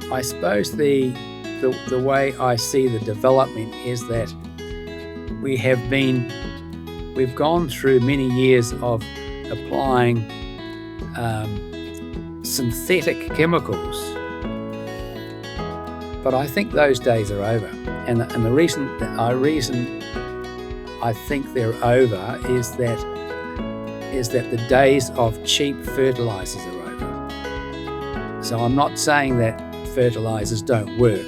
I suppose the way I see the development is that we've gone through many years of applying synthetic chemicals, but I think those days are over. And the reason I think they're over is that the days of cheap fertilizers are over. So I'm not saying that fertilizers don't work,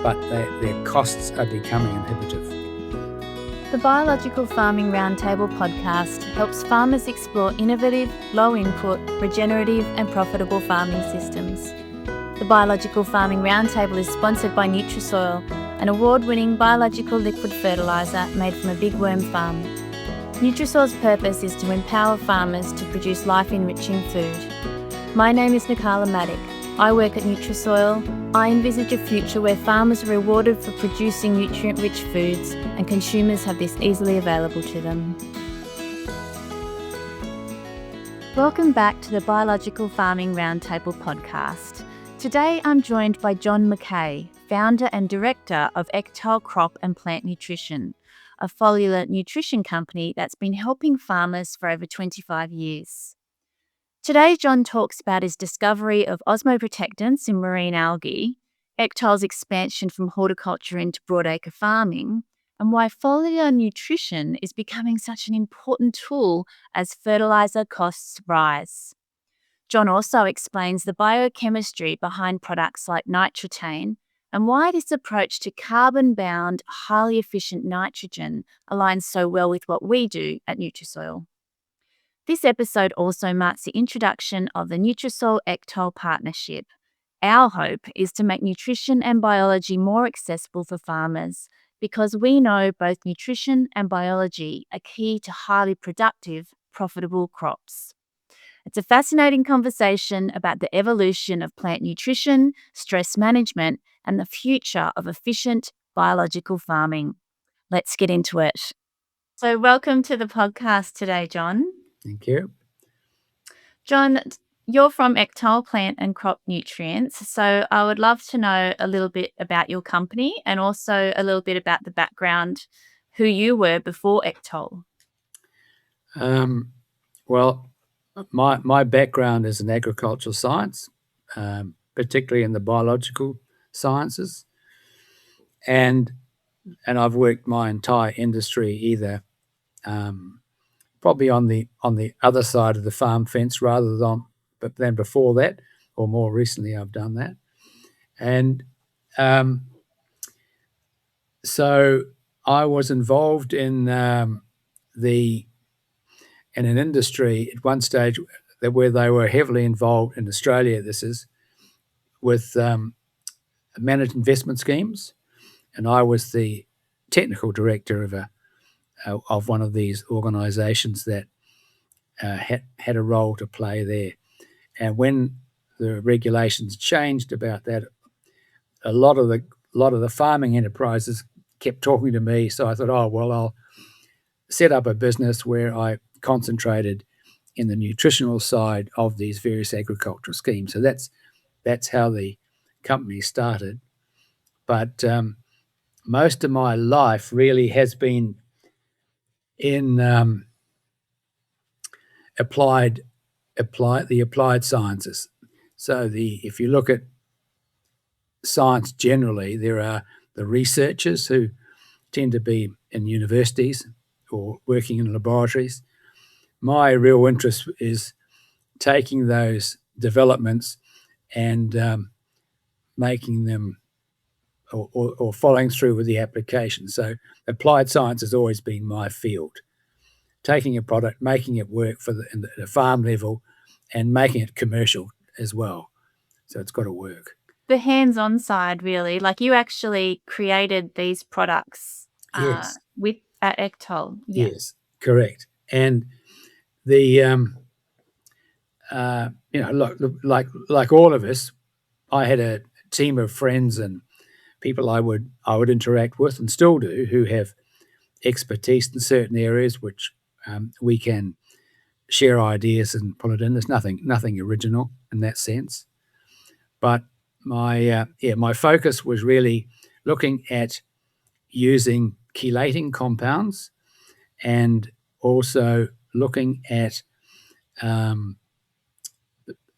but their costs are becoming inhibitive. The Biological Farming RoundTable podcast helps farmers explore innovative, low-input, regenerative and profitable farming systems. The Biological Farming RoundTable is sponsored by Nutrisoil, an award-winning biological liquid fertiliser made from a big worm farm. Nutrisoil's purpose is to empower farmers to produce life-enriching food. My name is Nakala Maddock. I work at Nutrisoil. I envisage a future where farmers are rewarded for producing nutrient-rich foods and consumers have this easily available to them. Welcome back to the Biological Farming RoundTable podcast. Today I'm joined by John McKay, founder and director of ECTOL Crop and Plant Nutrition, a foliar nutrition company that's been helping farmers for over 25 years. Today, John talks about his discovery of osmo protectants in marine algae, ECTOL's expansion from horticulture into broadacre farming, and why foliar nutrition is becoming such an important tool as fertiliser costs rise. John also explains the biochemistry behind products like nitrotane and why this approach to carbon-bound, highly efficient nitrogen aligns so well with what we do at Nutrisoil. This episode also marks the introduction of the Nutrisoil-ECTOL partnership. Our hope is to make nutrition and biology more accessible for farmers because we know both nutrition and biology are key to highly productive, profitable crops. It's a fascinating conversation about the evolution of plant nutrition, stress management, and the future of efficient biological farming. Let's get into it. So welcome to the podcast today, John. Thank you. John, you're from ECTOL Plant and Crop Nutrients, so I would love to know a little bit about your company and also a little bit about the background, who you were before ECTOL. Well, my background is in agricultural science, particularly in the biological sciences, and I've worked my entire industry either probably on the other side of the farm fence rather than before that, or more recently I've done that. And so I was involved in an industry at one stage where they were heavily involved in Australia, this is, with managed investment schemes. And I was the technical director of one of these organisations that had a role to play there. And when the regulations changed about that, a lot of the farming enterprises kept talking to me. So I thought, I'll set up a business where I concentrated in the nutritional side of these various agricultural schemes. So that's how the company started. But most of my life really has been in the applied sciences. So if you look at science generally, there are the researchers who tend to be in universities or working in laboratories. My real interest is taking those developments and making them or following through with the application. So applied science has always been my field. Taking a product, making it work at the farm level and making it commercial as well. So it's got to work. The hands-on side, really, like you actually created these products Yes. at ECTOL. Yeah. Yes, correct. And the like all of us, I had a team of friends and people I would interact with and still do who have expertise in certain areas which we can share ideas and put it in. There's nothing original in that sense. But my focus was really looking at using chelating compounds and also looking at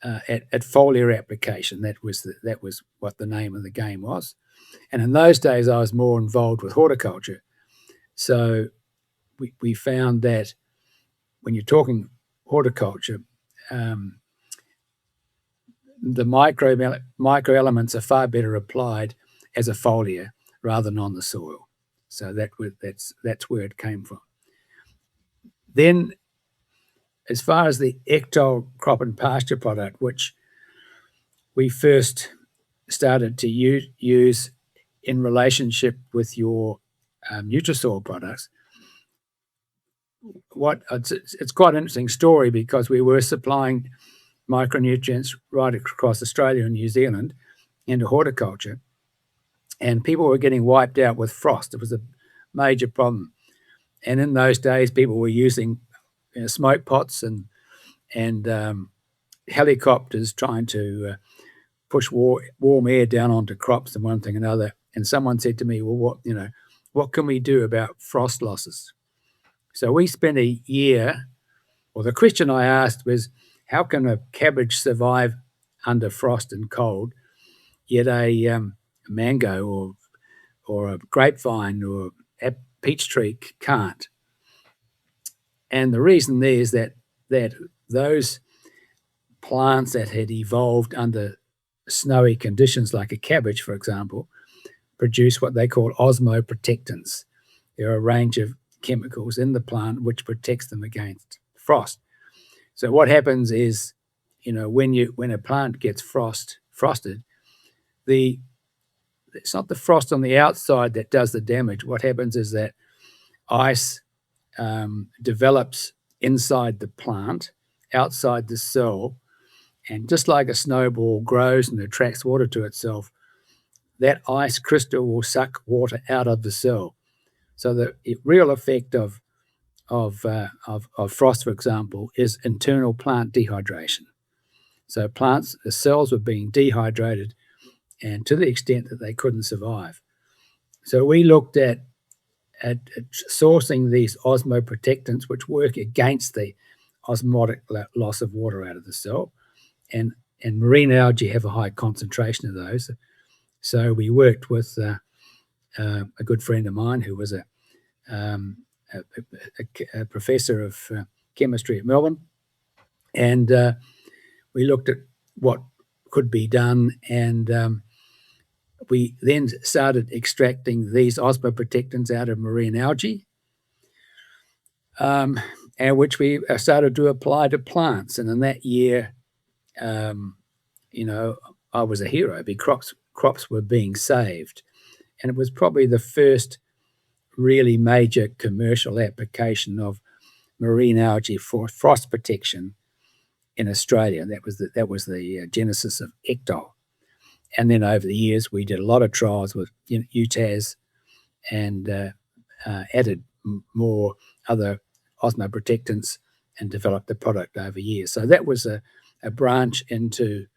foliar application. That was what the name of the game was. And in those days, I was more involved with horticulture. So we found that when you're talking horticulture, the micro elements are far better applied as a foliar rather than on the soil. So that's where it came from. Then, as far as the ECTOL crop and pasture product, which we first started to use in relationship with your Nutrisoil products, it's quite an interesting story, because we were supplying micronutrients right across Australia and New Zealand into horticulture, and people were getting wiped out with frost. It was a major problem. And in those days, people were using smoke pots and helicopters trying to push warm air down onto crops and one thing and another. And someone said to me, well, what can we do about frost losses? So we spent a year, well, the question I asked was, how can a cabbage survive under frost and cold, yet a mango or a grapevine or a peach tree can't? And the reason there is that those plants that had evolved under snowy conditions, like a cabbage, for example, produce what they call osmo protectants. There are a range of chemicals in the plant which protects them against frost. So what happens is, when a plant gets frosted, it's not the frost on the outside that does the damage. What happens is that ice develops inside the plant, outside the cell, and just like a snowball grows and attracts water to itself, that ice crystal will suck water out of the cell. So the real effect of frost, for example, is internal plant dehydration. So the cells were being dehydrated, and to the extent that they couldn't survive. So we looked at sourcing these osmoprotectants, which work against the osmotic loss of water out of the cell, and marine algae have a high concentration of those. So we worked with a good friend of mine who was a professor of chemistry at Melbourne, and we looked at what could be done, and we then started extracting these osmoprotectants out of marine algae, and which we started to apply to plants. And in that year, I was a hero, because crops were being saved, and it was probably the first really major commercial application of marine algae for frost protection in Australia. That was the genesis of ECTOL. And then over the years, we did a lot of trials with UTAS and added more other osmoprotectants and developed the product over years. So that was a branch into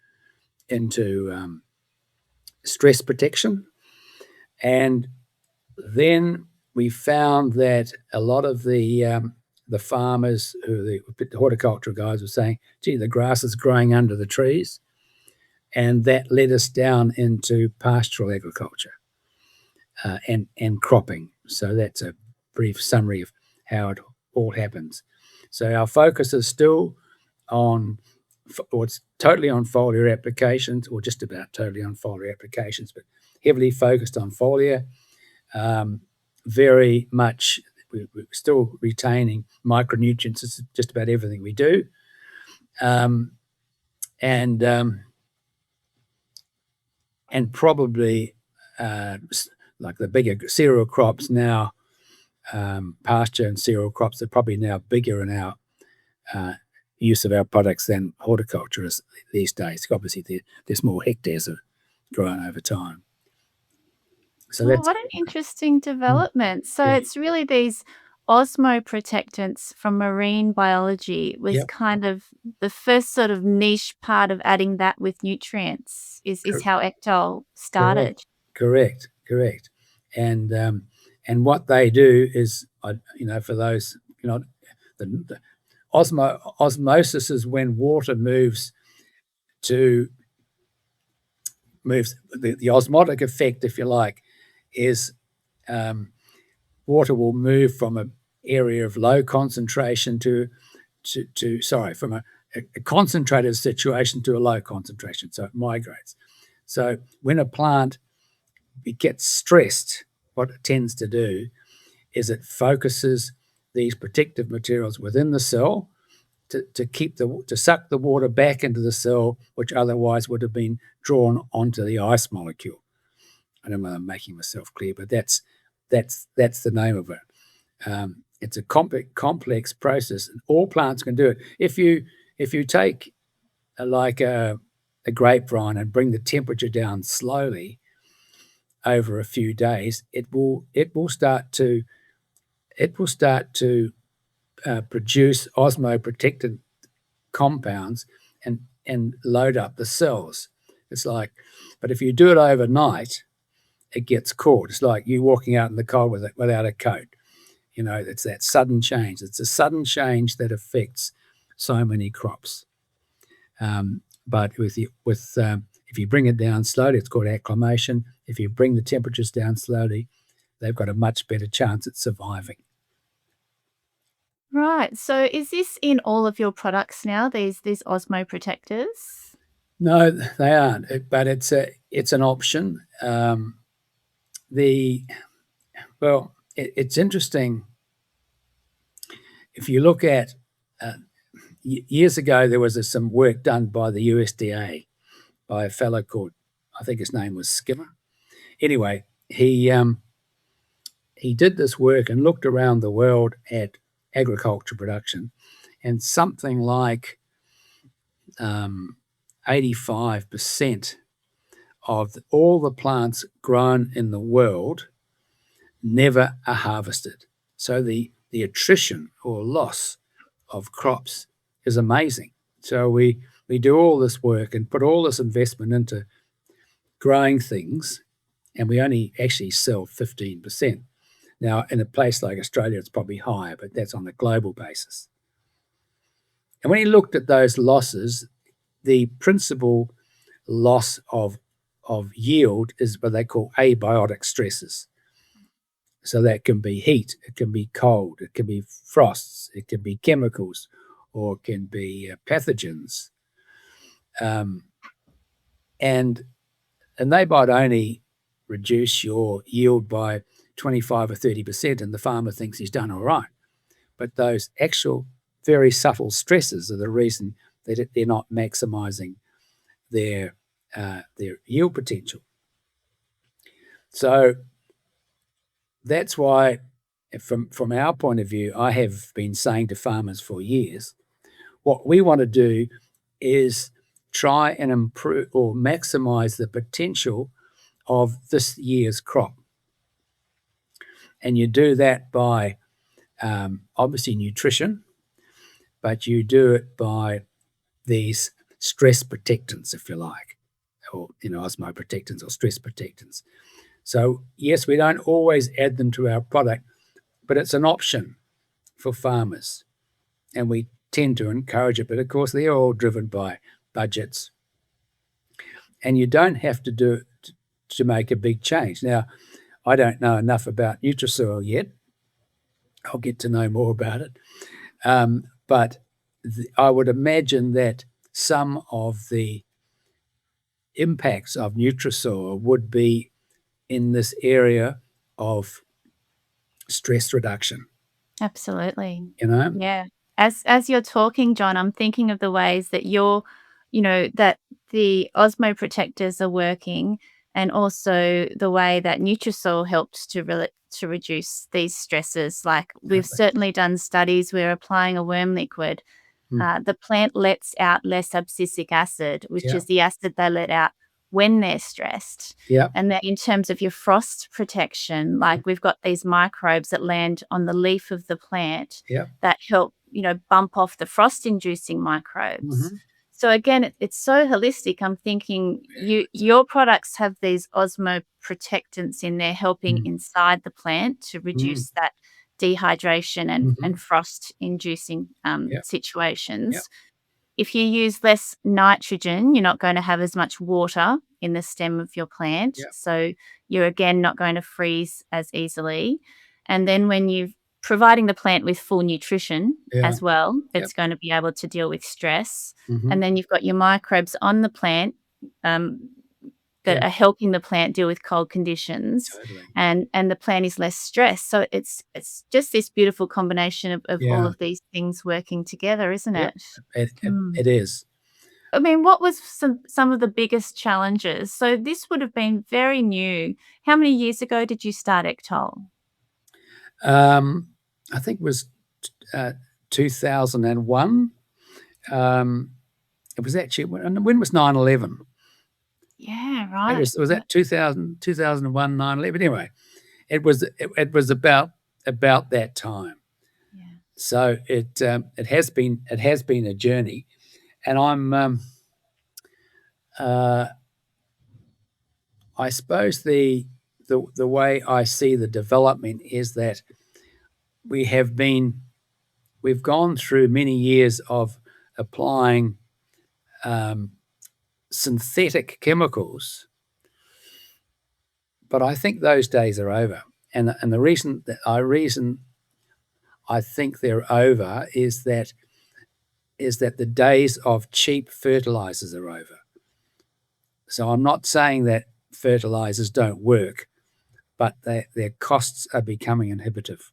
stress protection. And then we found that a lot of the farmers, the horticulture guys, were saying, gee, the grass is growing under the trees. And that led us down into pastoral agriculture and cropping. So that's a brief summary of how it all happens. So our focus is still it's totally on foliar applications, or just about totally on foliar applications, but heavily focused on foliar. Very much, we're still retaining micronutrients. It's just about everything we do. And probably like the bigger cereal crops now, pasture and cereal crops are probably now bigger in our use of our products than horticulture is these days. Obviously, there's more hectares of grown over time. So what an interesting development. So it's really these osmo protectants from marine biology was Yep. kind of the first sort of niche part of adding that with nutrients is Cor- how ECTOL Correct. started. Correct. And what they do is, for those, the osmosis is when water moves the osmotic effect, if you like, is water will move from an area of low concentration from a concentrated situation to a low concentration. So it migrates. So when a plant gets stressed, what it tends to do is it focuses these protective materials within the cell to suck the water back into the cell, which otherwise would have been drawn onto the ice molecule. I don't know if I'm making myself clear, but that's the name of it. It's a complex process, and all plants can do it. If you take a grapevine and bring the temperature down slowly over a few days, it will start to produce osmoprotectant compounds and load up the cells. It's like, but if you do it overnight, it gets caught. It's like you walking out in the cold without a coat. It's that sudden change. It's a sudden change that affects so many crops. But if you bring it down slowly, it's called acclimation. If you bring the temperatures down slowly, they've got a much better chance at surviving. Right. So is this in all of your products now, these osmo protectors? No, they aren't. But it's an option. It's interesting. If you look at years ago, there was some work done by the USDA by a fellow called, I think his name was Skimmer. Anyway, he did this work and looked around the world at agriculture production, and something like 85% of all the plants grown in the world never are harvested. So the attrition or loss of crops is amazing. So we do all this work and put all this investment into growing things, and we only actually sell 15%. Now, in a place like Australia, it's probably higher, but that's on a global basis. And when he looked at those losses, the principal loss of yield is what they call abiotic stresses. So that can be heat, it can be cold, it can be frosts, it can be chemicals, or it can be pathogens. And they might only reduce your yield by 25 or 30%, and the farmer thinks he's done all right. But those actual very subtle stresses are the reason that they're not maximizing their yield potential. So that's why, from our point of view, I have been saying to farmers for years, what we want to do is try and improve or maximize the potential of this year's crop. And you do that by obviously nutrition, but you do it by these stress protectants, if you like, or osmo protectants or stress protectants. So yes, we don't always add them to our product, but it's an option for farmers, and we tend to encourage it. But of course, they're all driven by budgets, and you don't have to do it to make a big change. Now, I don't know enough about Nutrisoil yet. I'll get to know more about it. But I would imagine that some of the impacts of Nutrisoil would be in this area of stress reduction. Absolutely. You know? Yeah. As you're talking, John, I'm thinking of the ways that that the osmo protectors are working, and also the way that Nutrisoil helps to reduce these stresses. Like we've certainly done studies where applying a worm liquid, the plant lets out less abscisic acid, which is the acid they let out when they're stressed. Yeah. And that in terms of your frost protection, like we've got these microbes that land on the leaf of the plant Yeah. that help, bump off the frost-inducing microbes. Mm-hmm. So again, it's so holistic. I'm thinking your products have these osmo protectants in there helping inside the plant to reduce that dehydration and frost-inducing situations. Yep. If you use less nitrogen, you're not going to have as much water in the stem of your plant. Yep. So you're, again, not going to freeze as easily. And then when you're providing the plant with full nutrition as well, it's going to be able to deal with stress. And then you've got your microbes on the plant that are helping the plant deal with cold conditions. Totally. And the plant is less stressed. So it's just this beautiful combination of all of these things working together, isn't it? It is. I mean, what was some of the biggest challenges? So this would have been very new. How many years ago did you start ECTOL? I think it was 2001. It was actually, when was 9/11? Yeah, right. It was that 2001, 9/11. Anyway, it was about that time. Yeah. So it has been a journey, and I'm I suppose the way I see the development is that we've gone through many years of applying synthetic chemicals, but I think those days are over. And the reason I think they're over is that the days of cheap fertilizers are over. So I'm not saying that fertilizers don't work, but their costs are becoming inhibitive.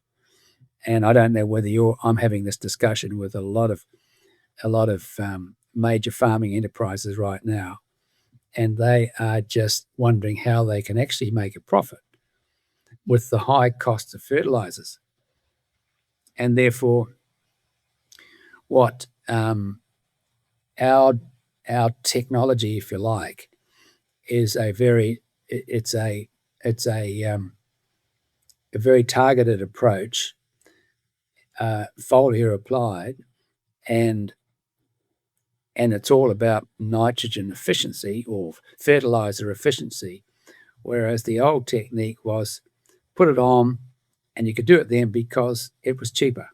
And I don't know whether I'm having this discussion with a lot of major farming enterprises right now, and they are just wondering how they can actually make a profit with the high costs of fertilizers. And therefore, what our technology, if you like, is a very targeted approach, foliar applied, and it's all about nitrogen efficiency or fertilizer efficiency, whereas the old technique was put it on, and you could do it then because it was cheaper.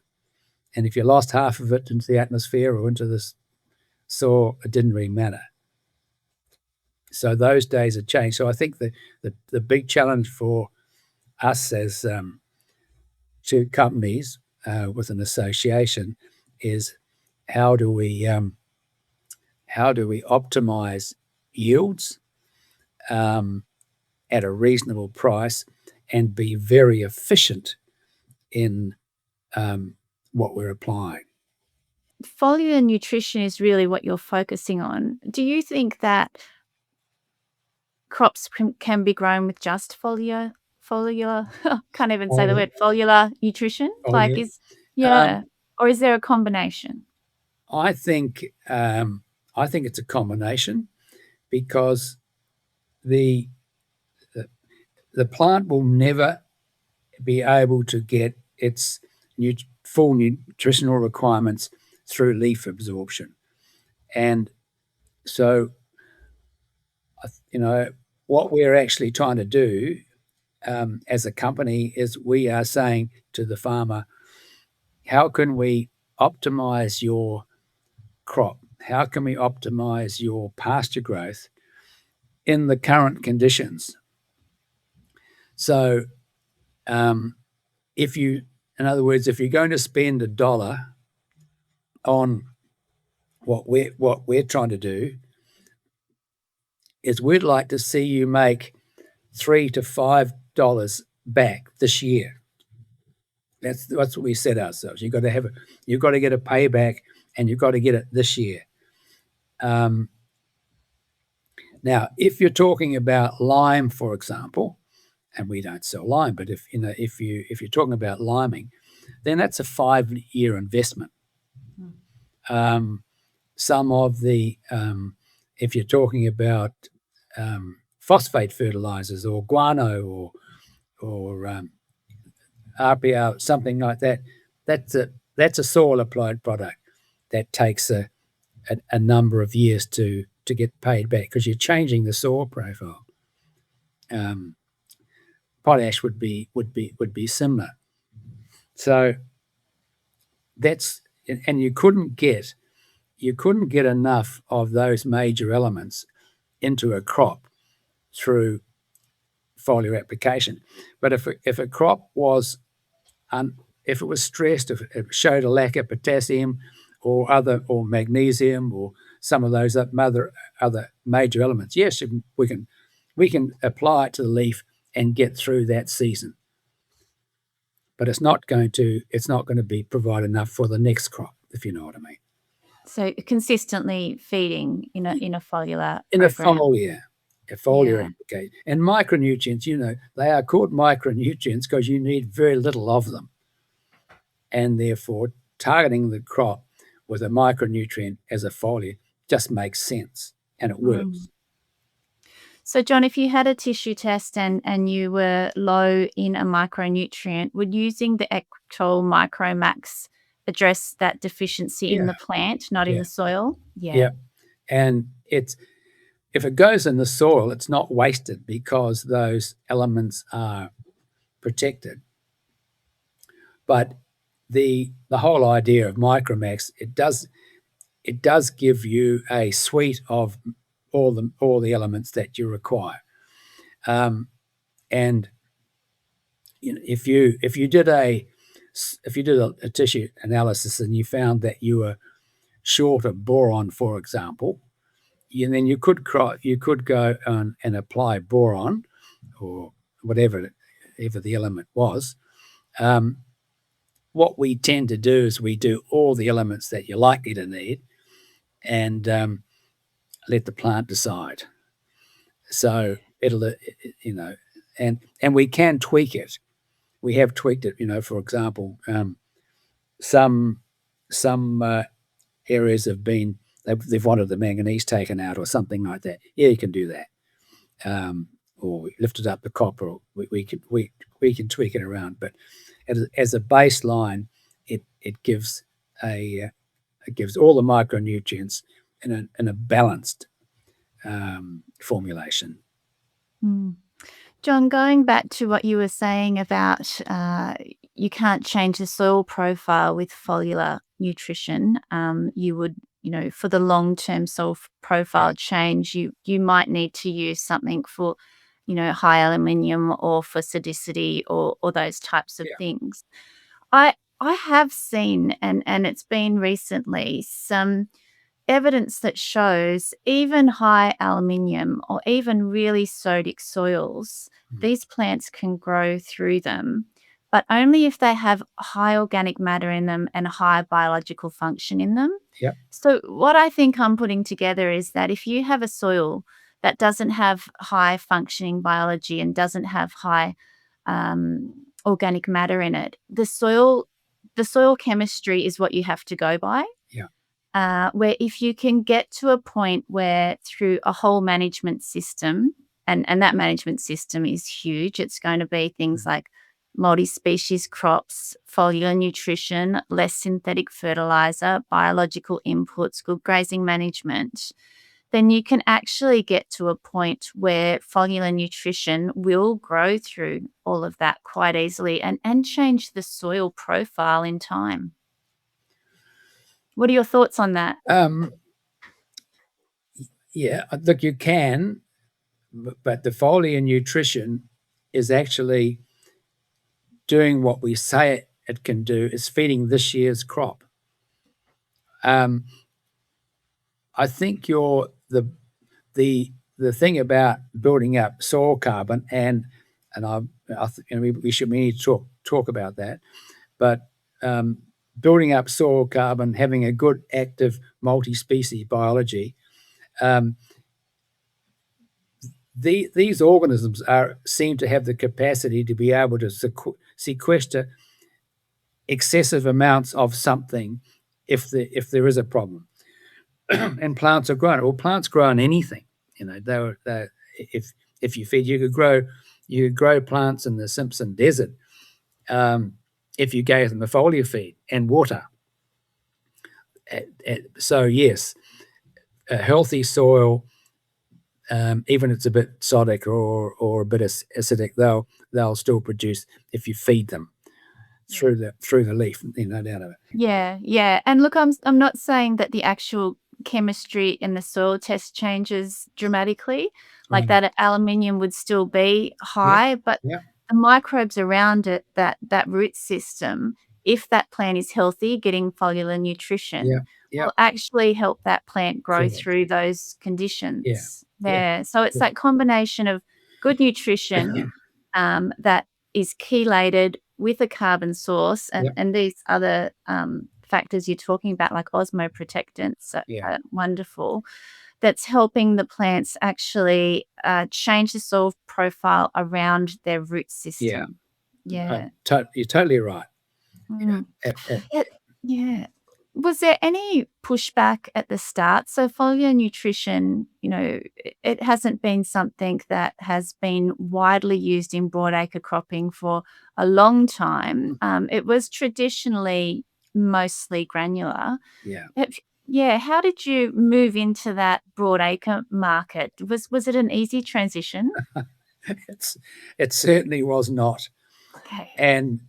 And if you lost half of it into the atmosphere or into the soil, it didn't really matter. So those days have changed. So I think the big challenge for us as two companies with an association is how do we optimize yields at a reasonable price and be very efficient in what we're applying. Foliar nutrition is really what you're focusing on. Do you think that crops can be grown with just foliar? Can't even say the word foliar nutrition. Or is there a combination? I think it's a combination, because the plant will never be able to get its full nutritional requirements through leaf absorption. And so, what we're actually trying to do as a company is we are saying to the farmer, how can we optimize your crop? How can we optimize your pasture growth in the current conditions? So, in other words, if you're going to spend $1 on what we're trying to do, is we'd like to see you make $3 to $5 back this year. That's what we set ourselves. You've got to get a payback, and you've got to get it this year. Now, if you're talking about lime, for example, and we don't sell lime, but if you're talking about liming, then that's a 5-year investment. Some of the if you're talking about phosphate fertilizers or guano or RPR, something like that. That's a soil applied product that takes a number of years to get paid back because you're changing the soil profile. Potash would be similar. So that's, and you couldn't get enough of those major elements into a crop through foliar application. But if a crop was if it was stressed, if it showed a lack of potassium or magnesium or some of those other major elements, yes, we can apply it to the leaf and get through that season. But it's not going to provide enough for the next crop, if you know what I mean. So consistently feeding in a foliar in program. a foliar application. And micronutrients, they are called micronutrients because you need very little of them. And therefore, targeting the crop with a micronutrient as a foliar just makes sense, and it works. So, John, if you had a tissue test and you were low in a micronutrient, would using the ECTOL Micromax address that deficiency in the plant, not in the soil? Yeah. And if it goes in the soil, it's not wasted because those elements are protected. But the whole idea of Micromax, it does give you a suite of all the elements that you require. And if you did a tissue analysis and you found that you were short of boron, for example, then you could go and apply boron or whatever the element was. What we tend to do is we do all the elements that you're likely to need and let the plant decide. So it'll, and we can tweak it. We have tweaked it, for example, some areas have been, they've wanted the manganese taken out or something like that. Yeah, you can do that. Or we lifted up the copper, or we can tweak it around. But as a baseline, it gives all the micronutrients in a balanced formulation. John, going back to what you were saying about you can't change the soil profile with foliar nutrition, you would, for the long-term soil profile change, you might need to use something for, high aluminium or for acidicity or those types of things. I have seen, and it's been recently, some evidence that shows even high aluminium or even really sodic soils, these plants can grow through them, but only if they have high organic matter in them and high biological function in them. Yep. So what I think I'm putting together is that if you have a soil that doesn't have high functioning biology and doesn't have high organic matter in it, the soil chemistry is what you have to go by. Where if you can get to a point where through a whole management system, and that management system is huge, it's going to be things like multi-species crops, foliar nutrition, less synthetic fertilizer, biological inputs, good grazing management, then you can actually get to a point where foliar nutrition will grow through all of that quite easily and change the soil profile in time. What are your thoughts on that? Yeah, look, you can, but the foliar nutrition is actually doing what we say it can do, is feeding this year's crop. I think the thing about building up soil carbon, and we need to talk about that, but building up soil carbon, having a good active multi-species biology, these organisms seem to have the capacity to be able to sequester excessive amounts of something if there is a problem. And plants are grown. Well, plants grow on anything. if you feed, you could grow plants in the Simpson Desert if you gave them a foliar feed and water. So yes, a healthy soil, even if it's a bit sodic or a bit acidic, they'll still produce if you feed them through the leaf. No doubt of it. Yeah. And look, I'm not saying that the actual chemistry in the soil test changes dramatically, like Right. that aluminium would still be Yeah. high, but Yeah. the microbes around it, that root system, if that plant is healthy, getting foliar Yeah. nutrition, Yeah. will actually help that plant grow Correct. through those Yeah. conditions Yeah. there. So it's Yeah. that combination of good nutrition that is chelated with a carbon source Yeah. and these other factors you're talking about, like osmo protectants, Yeah. are wonderful. That's helping the plants actually change the soil profile around their root Yeah. system. Yeah. You're totally right. Mm. Uh, uh, It yeah. Was there any pushback at the start? So foliar nutrition, it hasn't been something that has been widely used in broadacre cropping for a long time. It was traditionally mostly granular. yeah. Yeah, how did you move into that broadacre market? Was it an easy transition? It certainly was not. Okay. And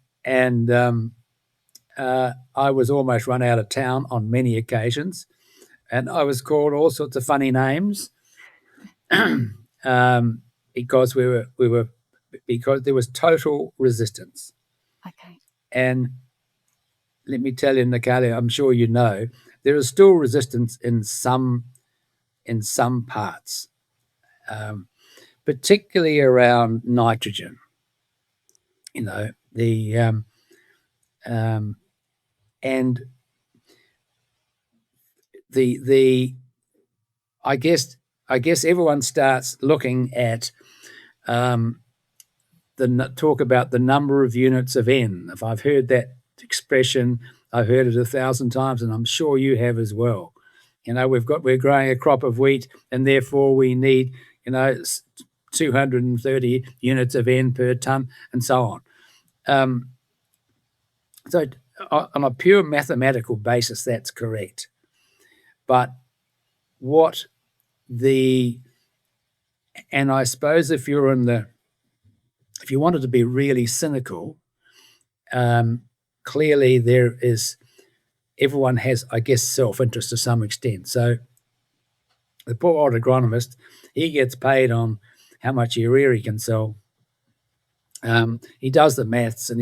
I was almost run out of town on many occasions, and I was called all sorts of funny names because because there was total resistance. Okay. And let me tell you, Nakala, I'm sure you know, there is still resistance in some parts, particularly around nitrogen. And the I guess everyone starts looking at the talk about the number of units of N. If I've heard that expression, I've heard it 1,000 times, and I'm sure you have as well. We're growing a crop of wheat, and therefore we need 230 units of N per ton, and so on. So on a pure mathematical basis, that's correct. But and I suppose if you wanted to be really cynical, clearly everyone has, I guess, self-interest to some extent. So the poor old agronomist, he gets paid on how much urea he can sell. He does the maths, and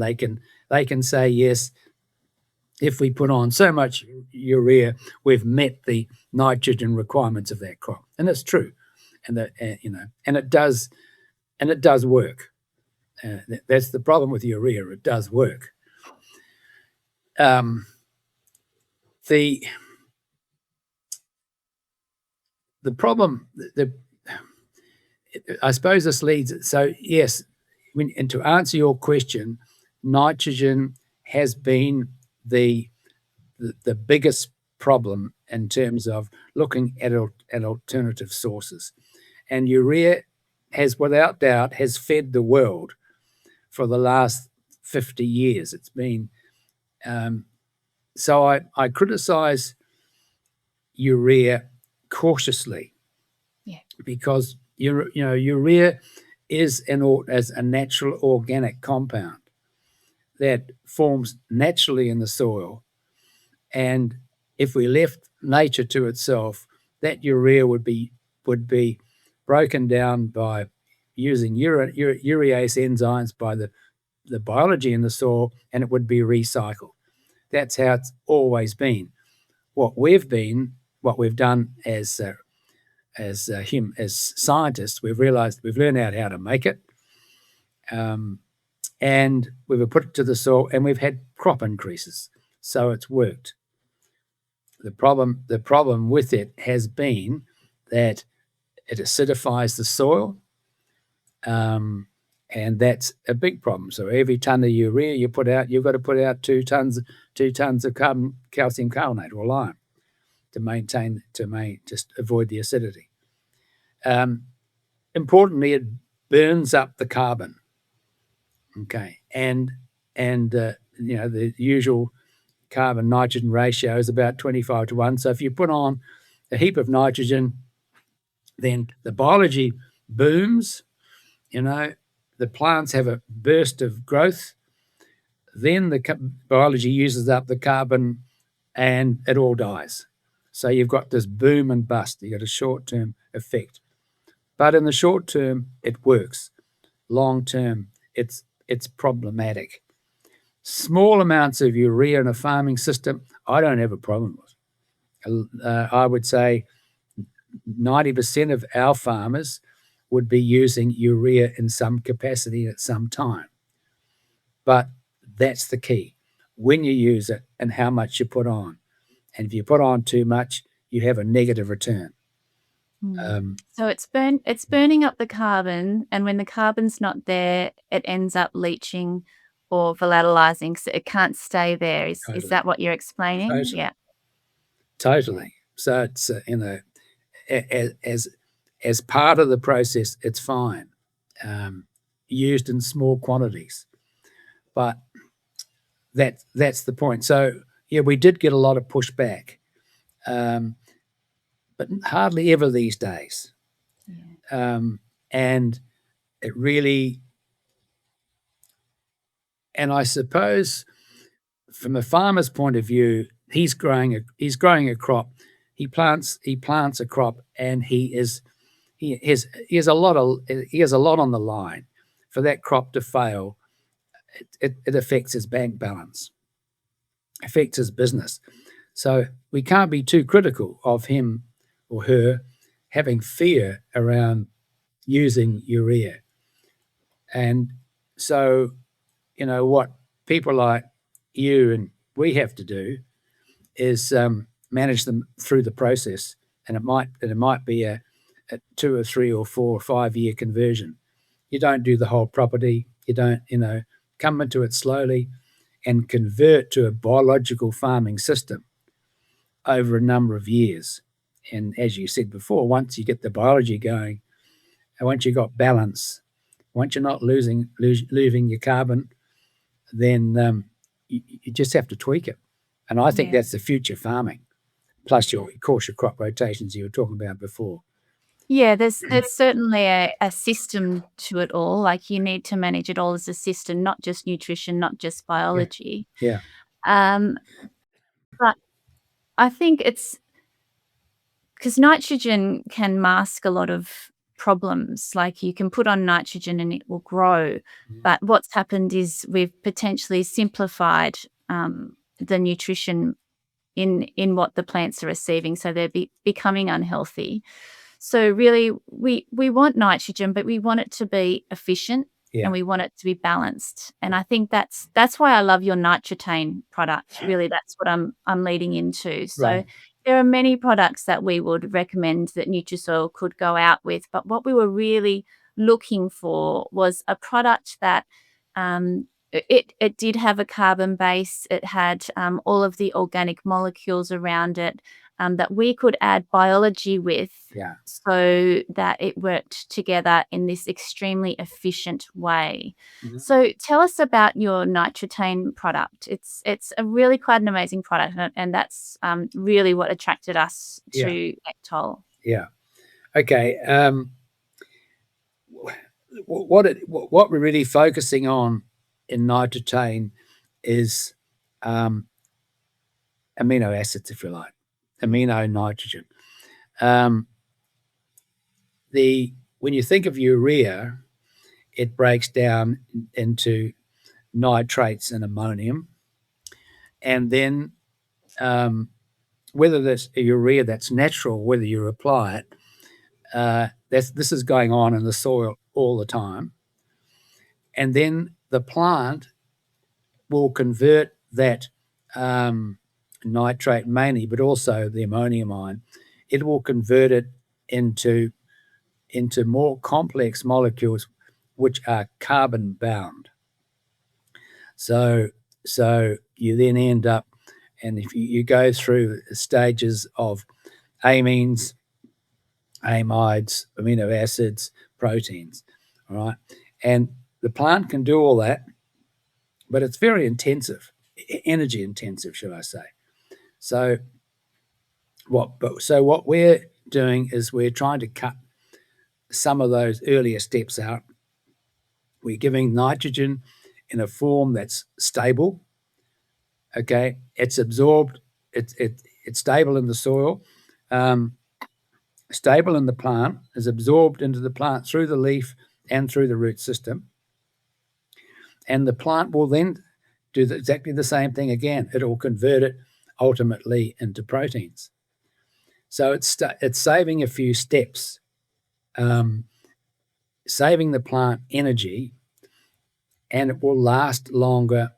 they can say, yes, if we put on so much urea, we've met the nitrogen requirements of that crop, and it's true, and it does work. That's the problem with urea; it does work. The problem, I suppose this leads. So yes, and to answer your question, nitrogen has been the biggest problem in terms of looking at alternative sources, and urea has, without doubt, has fed the world for the last 50 years. It's been so I criticize urea cautiously, because urea is as a natural organic compound that forms naturally in the soil, and if we left nature to itself, that urea would be broken down by using urease enzymes by the biology in the soil, and it would be recycled. That's how it's always been. What we've done as scientists, we've learned out how to make it, and we've put it to the soil, and we've had crop increases, so it's worked. The problem with it has been that it acidifies the soil, and that's a big problem. So every ton of urea you put out, you've got to put out 2 tons of calcium carbonate or lime to just avoid the acidity. importantly, it burns up the carbon. Okay, and the usual carbon nitrogen ratio is about 25:1. So if you put on a heap of nitrogen, then the biology booms. The plants have a burst of growth. Then the biology uses up the carbon, and it all dies. So you've got this boom and bust. You've got a short-term effect, but in the short term, it works. Long term, it's problematic. Small amounts of urea in a farming system, I don't have a problem with. I would say 90% of our farmers would be using urea in some capacity at some time. But that's the key. When you use it and how much you put on. And if you put on too much, you have a negative return. So it's burning up the carbon, and when the carbon's not there, it ends up leaching or volatilizing, so it can't stay there. Is that what you're explaining? Totally. Yeah. Totally. So it's as part of the process, it's fine, used in small quantities, but that's the point. So yeah, we did get a lot of pushback, but hardly ever these days. Yeah. And it really, and I suppose from a farmer's point of view, he's growing a crop. He plants a crop, and he has a lot on the line. For that crop to fail, it affects his bank balance, affects his business. So we can't be too critical of him or her having fear around using urea. And so, what people like you and we have to do is manage them through the process. And it might be a 2 or 3 or 4 or 5 year conversion. You don't do the whole property. You don't, come into it slowly and convert to a biological farming system over a number of years. And as you said before, once you get the biology going, and once you've got balance, once you're not losing your carbon, then you just have to tweak it. And I think that's the future farming, plus your crop rotations you were talking about before. Yeah, there's certainly a system to it all. Like, you need to manage it all as a system, not just nutrition, not just biology. Yeah. But I think it's because nitrogen can mask a lot of problems. Like, you can put on nitrogen and it will grow. But what's happened is we've potentially simplified the nutrition in what the plants are receiving, so they're becoming unhealthy. So really, we want nitrogen, but we want it to be efficient, and we want it to be balanced. And I think that's why I love your Nitratane product. Really, that's what I'm leading into. So there are many products that we would recommend that Nutrisoil could go out with, but what we were really looking for was a product that it did have a carbon base. It had all of the organic molecules around it that we could add biology with, so that it worked together in this extremely efficient way. So tell us about your Nitratane product. It's a really quite an amazing product, and that's really what attracted us to ECTOL. Yeah. Okay. What we're really focusing on in Nitratane is amino acids, if you like, amino nitrogen. When you think of urea, it breaks down into nitrates and ammonium, and then whether there's a urea that's natural, whether you apply it, this is going on in the soil all the time, and then the plant will convert that nitrate mainly, but also the ammonium ion. It will convert it into more complex molecules, which are carbon bound. So you then end up, and if you go through stages of amines, amides, amino acids, proteins. All right. And the plant can do all that, but it's very intensive, energy intensive, should I say. So what we're doing is we're trying to cut some of those earlier steps out. We're giving nitrogen in a form that's stable. Okay, it's absorbed. It's stable in the soil, stable in the plant, is absorbed into the plant through the leaf and through the root system. And the plant will then do exactly the same thing again. It will convert it ultimately into proteins. So it's saving a few steps, saving the plant energy, and it will last longer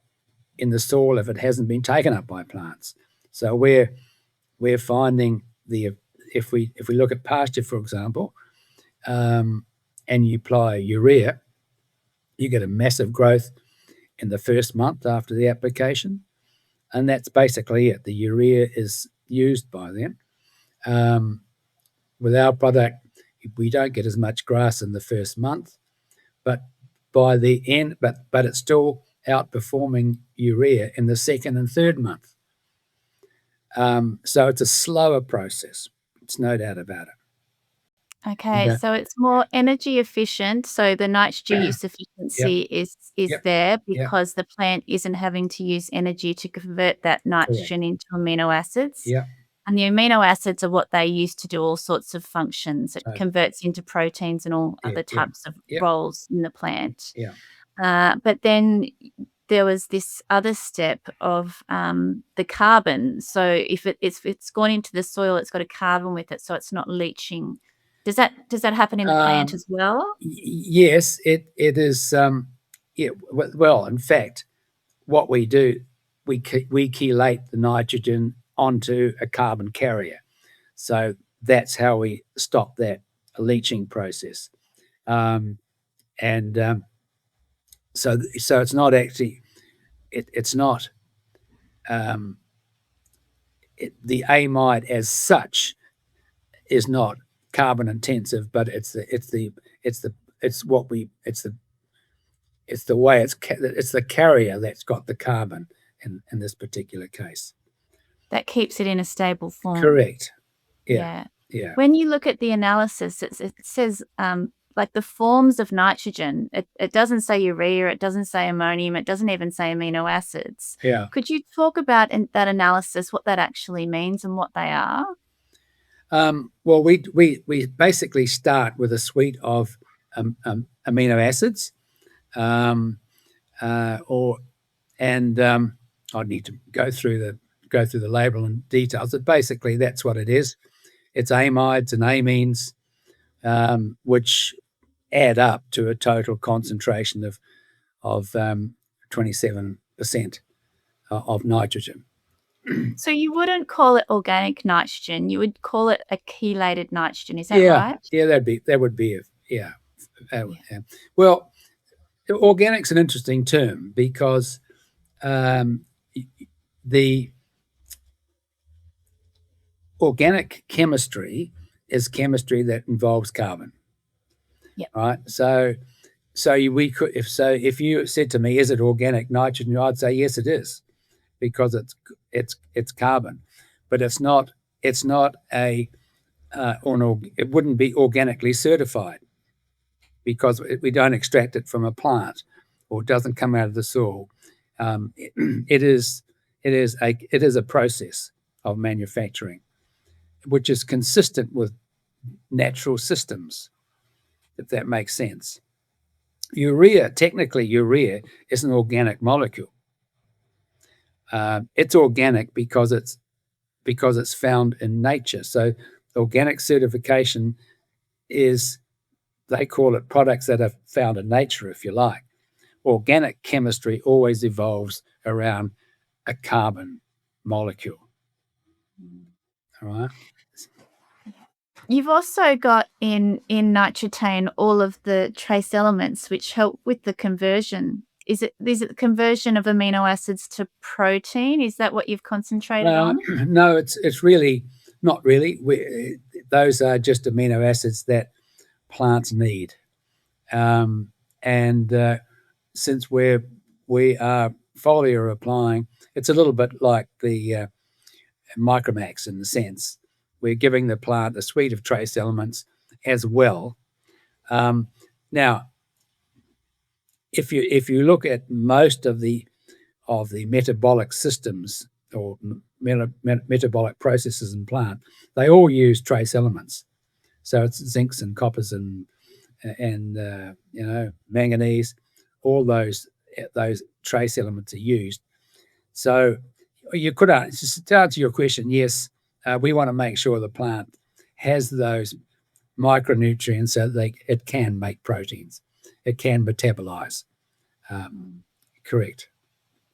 in the soil if it hasn't been taken up by plants. So we're finding if we look at pasture, for example, and you apply urea, you get a massive growth in the first month after the application, and that's basically it. The urea is used by then. With our product, we don't get as much grass in the first month, but by the end, but it's still outperforming urea in the second and third month. So it's a slower process. It's no doubt about it. Okay, so it's more energy efficient. So the nitrogen use efficiency is there because the plant isn't having to use energy to convert that nitrogen into amino acids. Yeah. And the amino acids are what they use to do all sorts of functions. It converts into proteins and all other types of roles in the plant. Yeah. But then there was this other step of the carbon. So if it's gone into the soil, it's got a carbon with it, so it's not leaching. Does that happen in the plant as well? Yes, it is. Well, in fact, what we do, we chelate the nitrogen onto a carbon carrier. So that's how we stop that leaching process. So it's not actually it's not the amide as such is not carbon intensive, but it's the carrier that's got the carbon in this particular case. That keeps it in a stable form. Correct. Yeah. When you look at the analysis, it says like the forms of nitrogen. It doesn't say urea, it doesn't say ammonium, it doesn't even say amino acids. Yeah. Could you talk about that analysis, what that actually means and what they are? Well, we basically start with a suite of amino acids, I'd need to go through the label and details. But basically, that's what it is. It's amides and amines, which add up to a total concentration of 27% of nitrogen. So you wouldn't call it organic nitrogen, you would call it a chelated nitrogen, is that right? Yeah, that would be Well, organic's an interesting term because the organic chemistry is chemistry that involves carbon. Yep. Right. So if you said to me, "Is it organic nitrogen?" I'd say yes, it is, because it's carbon, but it's not it wouldn't be organically certified because we don't extract it from a plant or it doesn't come out of the soil. It is a process of manufacturing, which is consistent with natural systems, if that makes sense. Technically urea is an organic molecule. It's organic because it's found in nature. So organic certification is, they call it products that are found in nature, if you like. Organic chemistry always evolves around a carbon molecule. All right. You've also got in nitrogen all of the trace elements which help with the conversion. Is it the conversion of amino acids to protein? Is that what you've concentrated on? No, it's really not really. Those are just amino acids that plants need. And since we are foliar applying, it's a little bit like the micromax in the sense we're giving the plant a suite of trace elements as well. Now, if you look at most of the metabolic systems or metabolic processes in plant, they all use trace elements. So it's zincs and coppers and manganese. All those trace elements are used. So you could to answer your question, yes, we want to make sure the plant has those micronutrients so that it can make proteins, it can metabolize. Correct.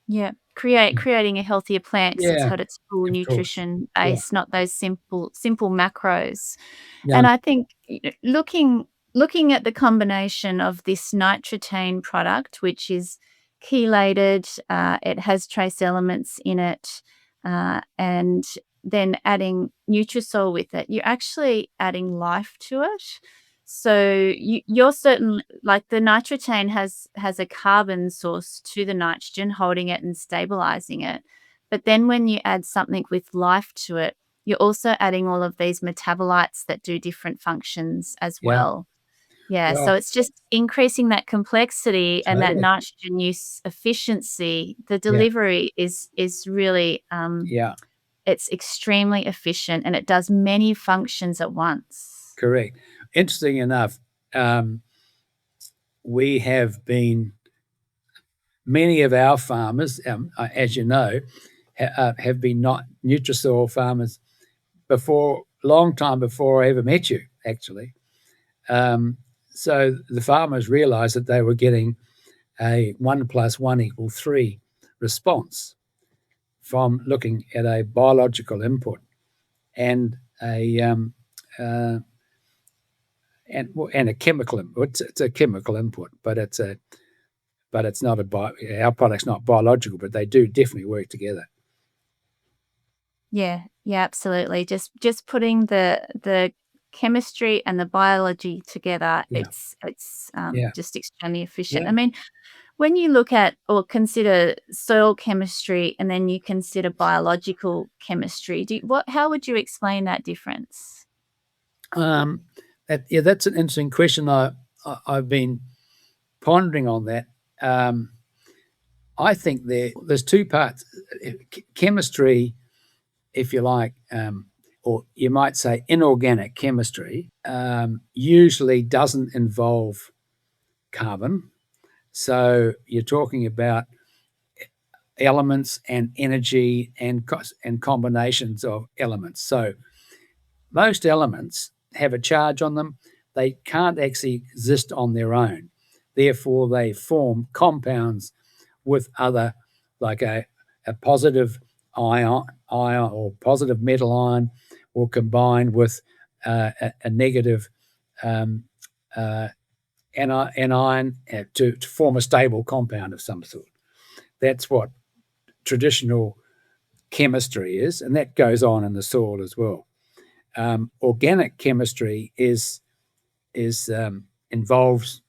Yeah, creating a healthier plant because it's Yeah, got its full of course. nutrition Yeah, base, not those simple macros. yeah, And I think looking at the combination of this nitratane product, which is chelated, it has trace elements in it, and then adding Nutrisol with it, you're actually adding life to it. So you're certain like the nitratane has a carbon source to the nitrogen, holding it and stabilizing it. But then when you add something with life to it, you're also adding all of these metabolites that do different functions as yeah. well. Yeah, Well, so it's just increasing that complexity and that totally. nitrogen use efficiency. The Yeah, delivery is really, yeah, it's extremely efficient and it does many functions at once. correct. Interesting enough, we have been many of our farmers, as you know, have been not Nutrisol farmers before, long time before I ever met you, actually. So the farmers realised that they were getting a 1+1 = 3 response from looking at a biological input and and a chemical input. It's a chemical input, but it's not our product's not biological, but they do definitely work together. Yeah, yeah, absolutely. Just putting the chemistry and the biology together, Yeah, it's yeah, just extremely efficient. yeah. I mean, when you look at or consider soil chemistry and then you consider biological chemistry, how would you explain that difference? Um, that's an interesting question. I've been pondering on that. I think there's two parts. Chemistry, if you like, or you might say inorganic chemistry, usually doesn't involve carbon. So you're talking about elements and energy and combinations of elements. So most elements have a charge on them. They can't actually exist on their own. Therefore, they form compounds with other, like a positive ion or positive metal ion will combine with a negative um, uh, anion to form a stable compound of some sort. That's what traditional chemistry is, and that goes on in the soil as well. Organic chemistry is involves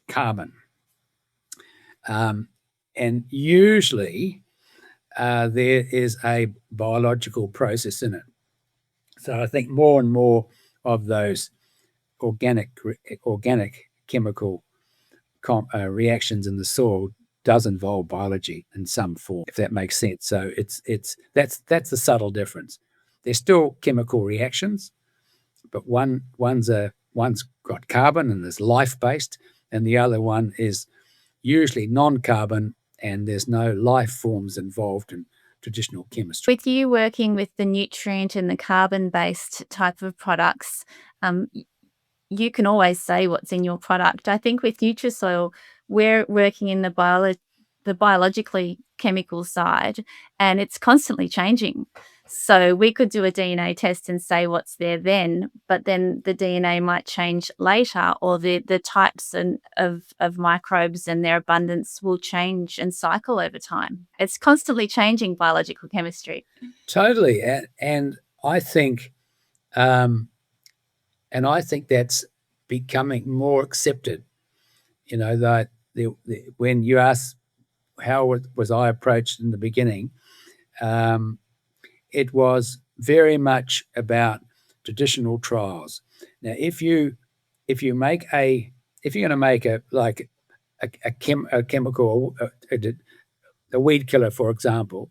carbon, and usually there is a biological process in it. So I think more and more of those organic chemical reactions in the soil does involve biology in some form, if that makes sense. So that's the subtle difference. They're still chemical reactions, but one's got carbon and is life based, and the other one is usually non-carbon and there's no life forms involved in traditional chemistry. With you working with the nutrient and the carbon-based type of products, you can always say what's in your product. I think with Nutrisoil, we're working in the biologically chemical side, and it's constantly changing. So we could do a DNA test and say what's there then, but then the DNA might change later, or the types of microbes and their abundance will change and cycle over time. It's constantly changing biological chemistry. Totally, and I think, um, and I think that's becoming more accepted. That when you ask how was I approached in the beginning, it was very much about traditional trials. Now, if you're going to make a chemical, a weed killer, for example,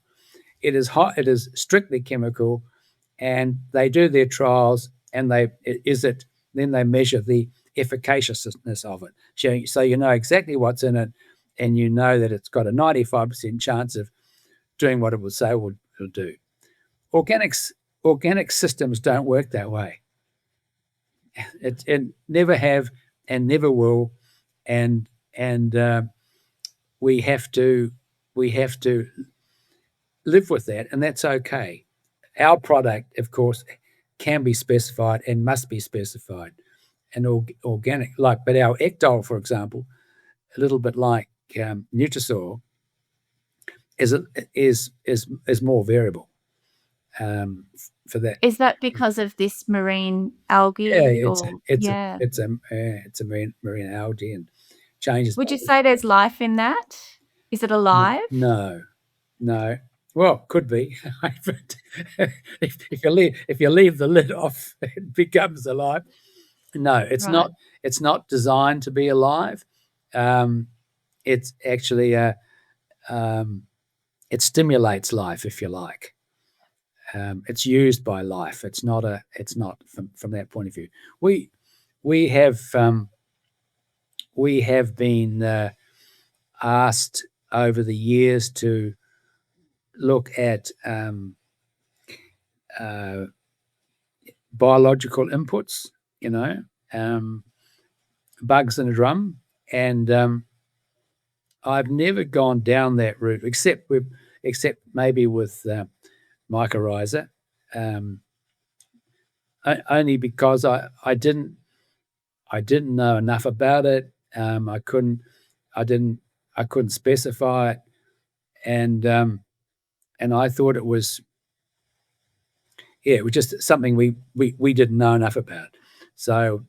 it is strictly chemical, and they do their trials, and then they measure the efficaciousness of it. So you know exactly what's in it, and you know that it's got a 95% chance of doing what it will say will do. Organic systems don't work that way. It never have and never will, and we have to live with that, and that's okay. Our product, of course, can be specified and must be specified, and organic, but our ECTOL, for example, a little bit like Nutrisoil, is more variable for that. Is that because of this marine algae? Yeah, it's a marine algae and changes. Would you say there's life in that? Is it alive? No. Well, could be. if you leave the lid off, it becomes alive. No, it's Right. not. It's not designed to be alive. It's actually it stimulates life, if you like. It's used by life. It's not from that point of view. We have been asked over the years to look at biological inputs, bugs in a drum, and I've never gone down that route, except maybe with mycorrhiza, only because I didn't know enough about it. I couldn't specify it, and I thought it was just something we didn't know enough about. So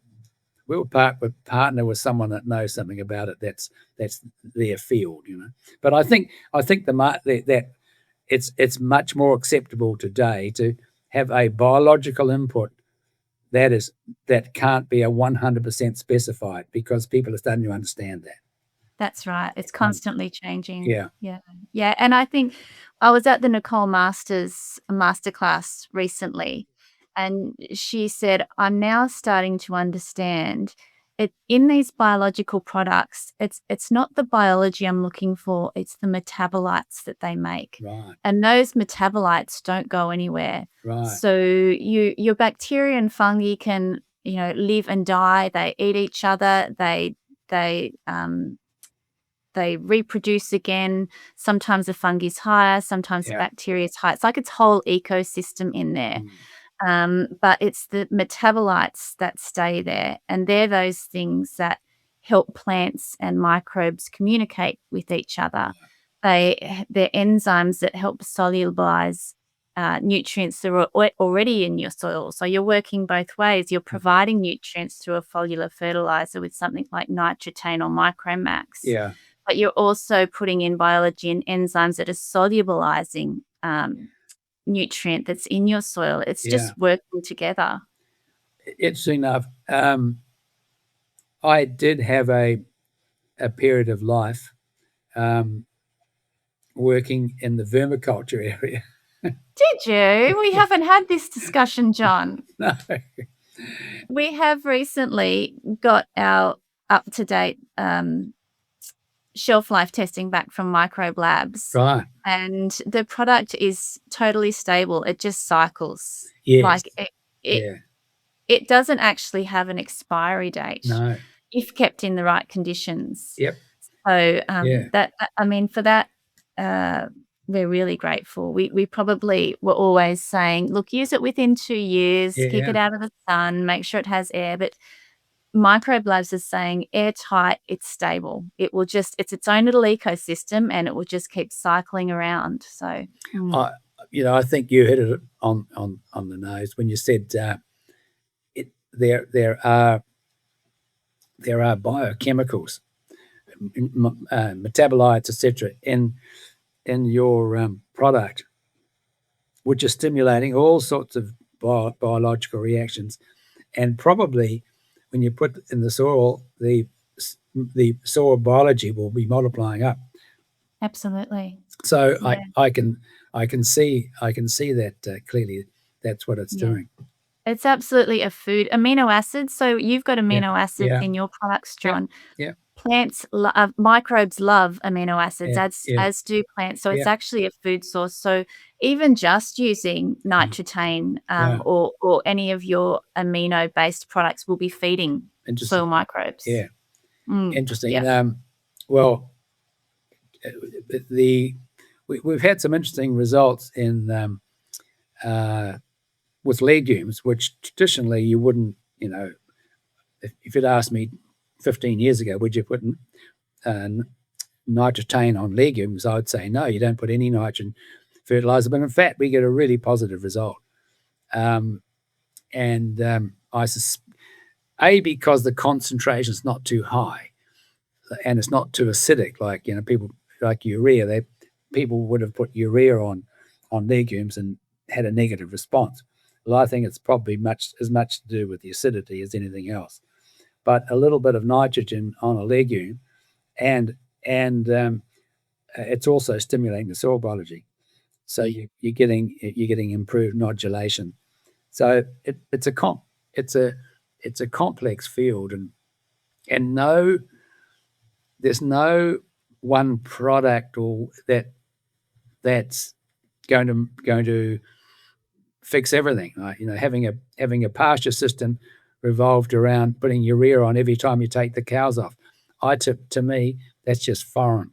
we'll partner with someone that knows something about it. That's their field, But I think that it's much more acceptable today to have a biological input that can't be 100% specified, because people are starting to understand that. That's right. It's constantly changing. Yeah. Yeah. And I think I was at the Nicole masterclass recently, and she said, I'm now starting to understand it in these biological products. It's not the biology I'm looking for, it's the metabolites that they make. Right. And those metabolites don't go anywhere. Right. So your bacteria and fungi can, live and die. They eat each other. They reproduce again. Sometimes the fungi's higher, sometimes the bacteria's higher. It's like its whole ecosystem in there. But it's the metabolites that stay there, and they're those things that help plants and microbes communicate with each other. They're enzymes that help solubilize nutrients that are already in your soil. So you're working both ways. You're providing nutrients through a foliar fertilizer with something like nitrotane or micromax. Yeah. But you're also putting in biology and enzymes that are solubilizing nutrient that's in your soil. It's just working together. Interesting enough, I did have a period of life working in the vermiculture area. Did you? We haven't had this discussion, John. No. We have recently got our up-to-date shelf life testing back from Microbe Labs. Right. And the product is totally stable. It just cycles. Yes. Like it doesn't actually have an expiry date. No. If kept in the right conditions. Yep. So for that, we're really grateful. We probably were always saying, look, use it within 2 years, keep it out of the sun, make sure it has air. But Microbe Labs is saying airtight, it's stable. It's its own little ecosystem, and it will just keep cycling around. So, I think you hit it on the nose when you said there are there are biochemicals, metabolites, etc., in your product, which are stimulating all sorts of biological reactions, and probably when you put in the soil, the soil biology will be multiplying up. Absolutely. So Yeah. I can see that clearly. That's what it's doing. It's absolutely a food. Amino acids. So you've got amino acids Yeah. in your products, John. Yeah. Plants, microbes love amino acids, Yeah. as do plants. So it's Yeah. actually a food source. So even just using nitrotane or any of your amino-based products will be feeding soil microbes. Yeah. Interesting. Yeah. Well, we've had some interesting results in with legumes, which traditionally you wouldn't, if you'd asked me 15 years ago, would you put nitrotane on legumes? I would say no, you don't put any nitrogen fertilizer. But in fact, we get a really positive result. Because the concentration is not too high and it's not too acidic, like people like urea. People would have put urea on legumes and had a negative response. Well, I think it's probably as much to do with the acidity as anything else. But a little bit of nitrogen on a legume, and it's also stimulating the soil biology. So you're getting improved nodulation. So it's a complex field, and there's no one product or that's going to fix everything. Right? Having a pasture system revolved around putting urea on every time you take the cows off. To me, that's just foreign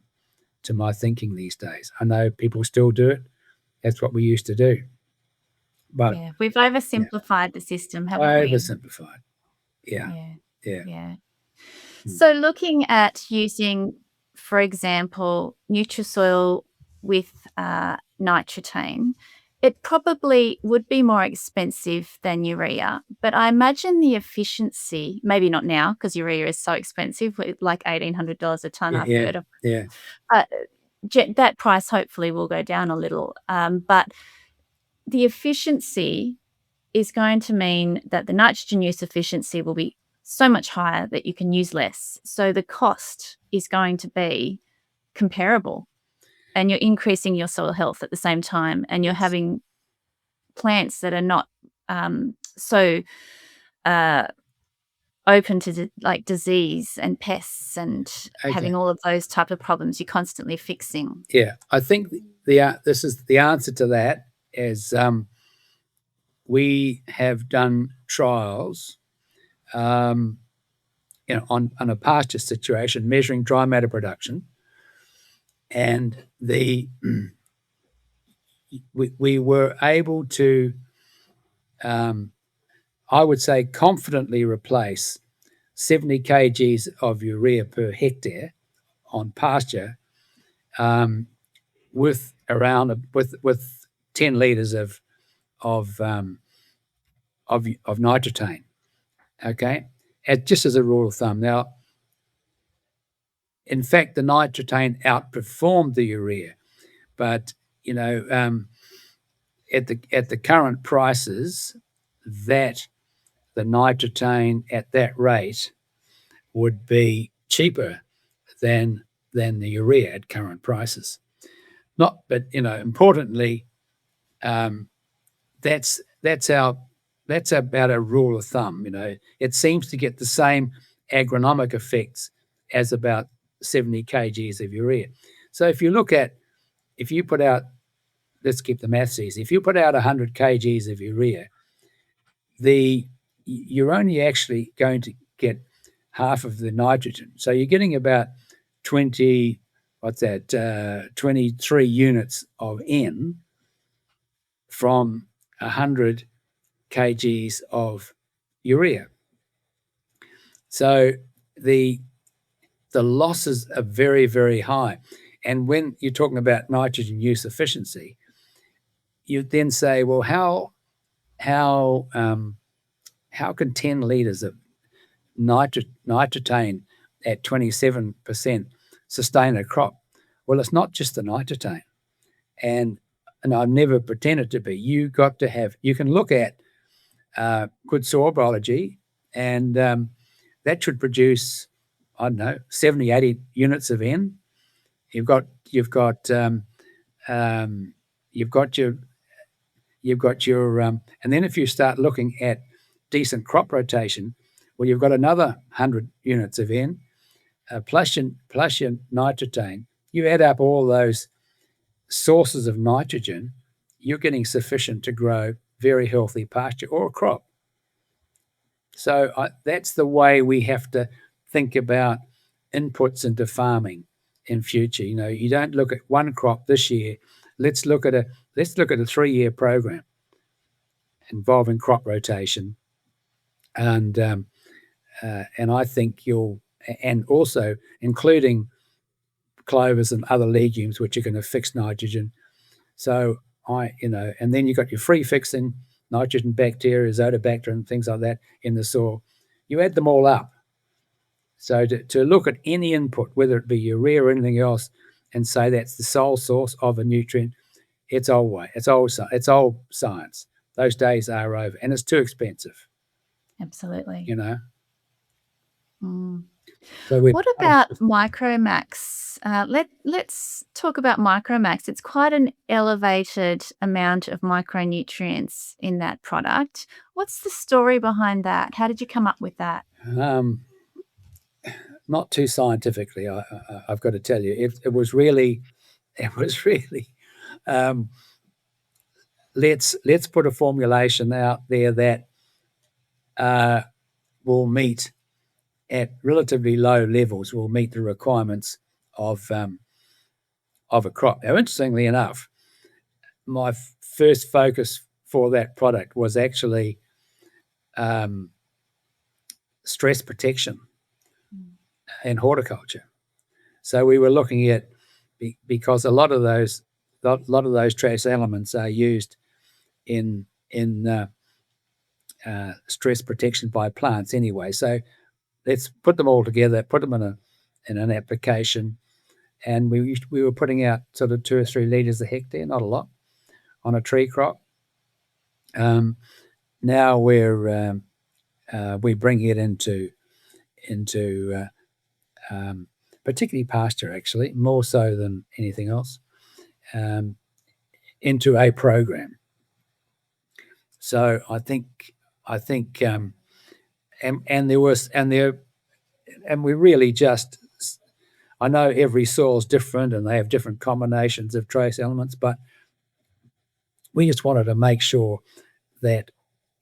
to my thinking these days. I know people still do it. That's what we used to do. But we've oversimplified the system, haven't we? Oversimplified. Yeah. So looking at using, for example, Nutrisoil with nitrotane, it probably would be more expensive than urea, but I imagine the efficiency, maybe not now because urea is so expensive, like $1,800 a tonne, I've heard. Yeah. That price hopefully will go down a little, but the efficiency is going to mean that the nitrogen use efficiency will be so much higher that you can use less. So the cost is going to be comparable, and you're increasing your soil health at the same time, and you're having plants that are not so open to like disease and pests and having all of those type of problems you're constantly fixing. Yeah, I think this is the answer to that is we have done trials on a pasture situation measuring dry matter production, and we were able to I would say confidently replace 70 kgs of urea per hectare on pasture with 10 litres of nitrotane. Okay, just as a rule of thumb. Now, in fact, the nitrotane outperformed the urea, but at the current prices, that the nitrotane at that rate would be cheaper than the urea at current prices. Importantly, that's about a rule of thumb. It seems to get the same agronomic effects as about 70 kgs of urea. So if you put out, let's keep the maths easy. If you put out 100 kgs of urea, you're only actually going to get half of the nitrogen. So you're getting about 23 units of N from 100 kgs of urea. So the losses are very, very high. And when you're talking about nitrogen use efficiency, you then say, well, how can 10 litres of nitrogen at 27% sustain a crop. Well, it's not just the nitrogen, and I've never pretended to be. You can look at good soil biology, and that should produce, I don't know, 70, 80 units of N. You've got your and then if you start looking at decent crop rotation, well, you've got another 100 units of N, plus your nitrogen. You add up all those sources of nitrogen, you're getting sufficient to grow very healthy pasture or a crop. So that's the way we have to think about inputs into farming in future. You don't look at one crop this year. Let's look at a 3-year program involving crop rotation, and I think and also including clovers and other legumes which are going to fix nitrogen. So and then you've got your free fixing nitrogen bacteria, azotobacter, and things like that in the soil. You add them all up. So to look at any input, whether it be urea or anything else, and say that's the sole source of a nutrient, it's old science. Those days are over, and it's too expensive. Absolutely. So what about Micromax? Let's talk about Micromax. It's quite an elevated amount of micronutrients in that product. What's the story behind that? How did you come up with that? Not too scientifically, I've got to tell you. It was really let's put a formulation out there that will meet at relatively low levels, will meet the requirements of a crop. Now, interestingly enough, my first focus for that product was actually stress protection in horticulture. So we were looking at, because a lot of those trace elements are used in stress protection by plants anyway. So let's put them all together, put them in an application, and we were putting out sort of 2 or 3 litres a hectare, not a lot, on a tree crop. Now we bring it into particularly pasture, actually, more so than anything else, into a program. So I think we really just, I know every soil is different and they have different combinations of trace elements, but we just wanted to make sure that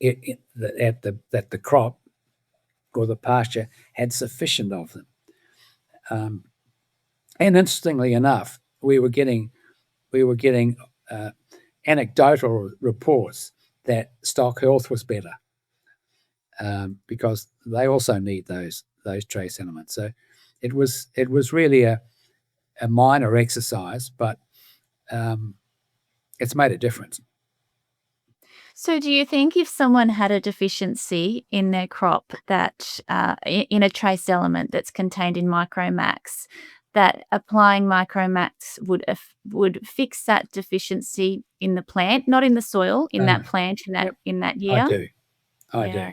that the crop or the pasture had sufficient of them. And interestingly enough, we were getting anecdotal reports that stock health was better, because they also need those trace elements. So it was really a minor exercise, but it's made a difference. So do you think if someone had a deficiency in their crop that in a trace element that's contained in Micromax, that applying Micromax would fix that deficiency in the plant, not in the soil, in that plant, in that year? I do.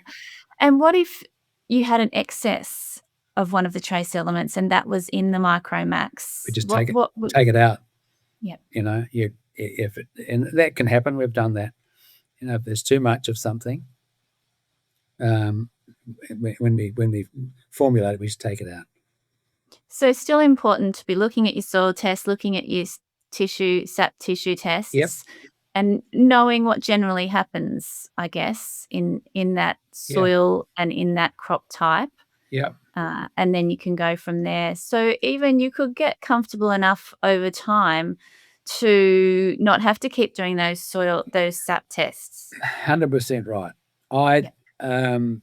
And what if you had an excess of one of the trace elements and that was in the Micromax? We just take it out. Yep. And that can happen. We've done that. If there's too much of something, when we formulate it, we just take it out. So still important to be looking at your soil tests, looking at your sap tissue tests, yep, and knowing what generally happens, I guess, in that soil and in that crop type. Yeah. And then you can go from there. So even you could get comfortable enough over time to not have to keep doing those sap tests. 100% right. I'm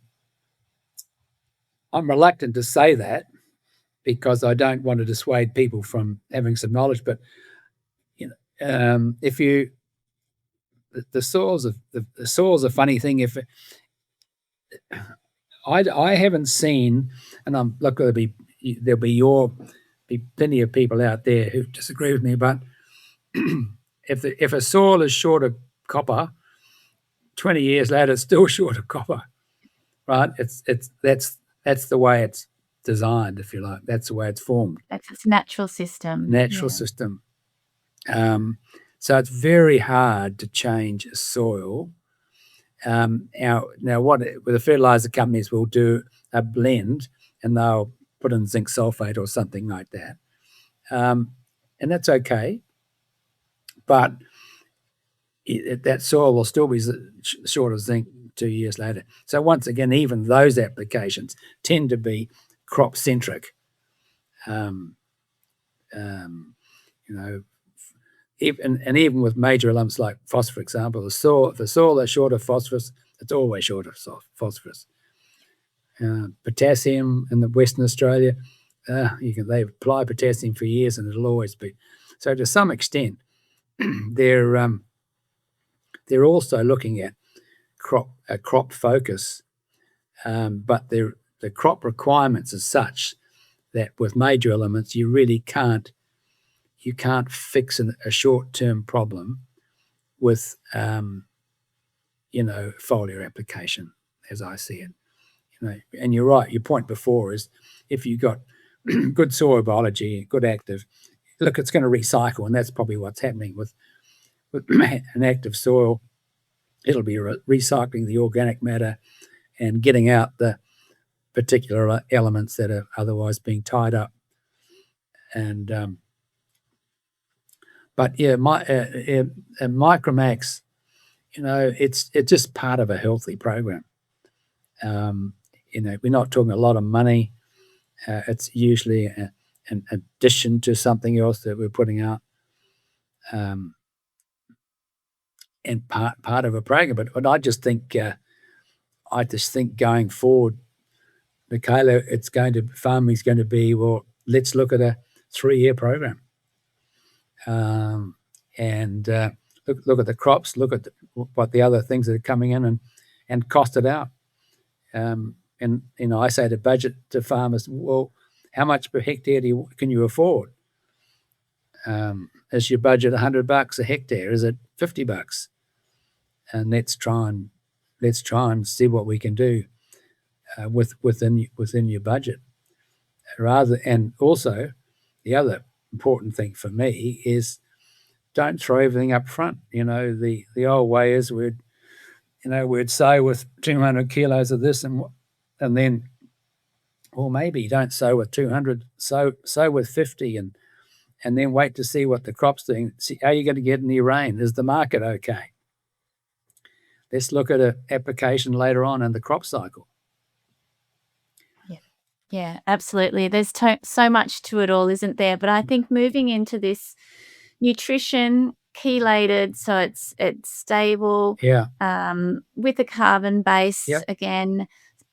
reluctant to say that because I don't want to dissuade people from having some knowledge, but if the soil's a funny thing. I haven't seen, and I'm look, there'll be plenty of people out there who disagree with me, but if a soil is short of copper, 20 years later it's still short of copper, right? That's the way it's designed, if you like. That's the way it's formed. That's its natural system. Natural system. So it's very hard to change a soil. Now what the fertilizer companies will do a blend, and they'll put in zinc sulfate or something like that, and that's okay. But that soil will still be short of zinc 2 years later. So once again, even those applications tend to be crop centric. Even with major elements like phosphorus, for example, if the soil is short of phosphorus, it's always short of phosphorus. Potassium in the Western Australia, they've applied potassium for years and it'll always be. So to some extent, they're also looking at crop focus, but the crop requirements are such that with major elements you really can't fix a short-term problem with foliar application, as I see it. And you're right. Your point before is if you've got good soil biology, good active, look, it's going to recycle, and that's probably what's happening with an active soil. It'll be recycling the organic matter and getting out the particular elements that are otherwise being tied up. And but yeah, Micromax, it's just part of a healthy program. We're not talking a lot of money. It's usually an addition to something else that we're putting out, and part of a program. But I just think going forward, Nakala, farming's going to be, well, let's look at a 3-year program, and look at the crops, look at what the other things that are coming in, and cost it out. And I say to budget to farmers, well, how much per hectare can you afford? Is your budget $100 a hectare? Is it $50? And let's try and see what we can do within your budget. And also, the other important thing for me is don't throw everything up front. The old way is we'd sow with 200 kilos of this, and then, or maybe don't sow with 200, sow with 50, and then wait to see what the crop's doing. See, how are you going to get any rain? Is the market okay? Let's look at an application later on in the crop cycle. Yeah, absolutely. There's so much to it all, isn't there? But I think moving into this nutrition chelated, so it's stable, with a carbon base again,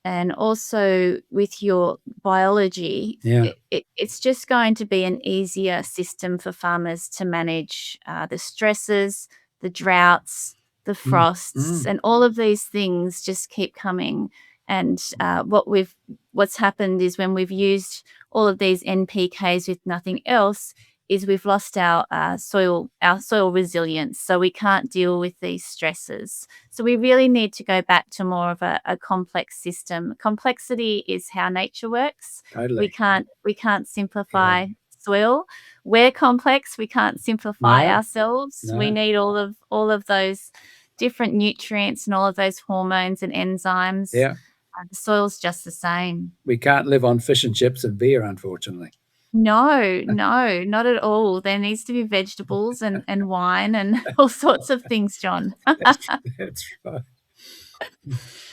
and also with your biology, it's just going to be an easier system for farmers to manage the stresses, the droughts, the frosts, and all of these things just keep coming. And what's happened is when we've used all of these NPKs with nothing else, is we've lost our soil resilience, so we can't deal with these stresses. So we really need to go back to more of a complex system. Complexity is how nature works. Totally. We can't simplify soil. We're complex. We can't simplify ourselves. No. We need all of those different nutrients and all of those hormones and enzymes. Yeah. The soil's just the same. We can't live on fish and chips and beer, unfortunately. No, not at all. There needs to be vegetables and wine and all sorts of things, John. That's right.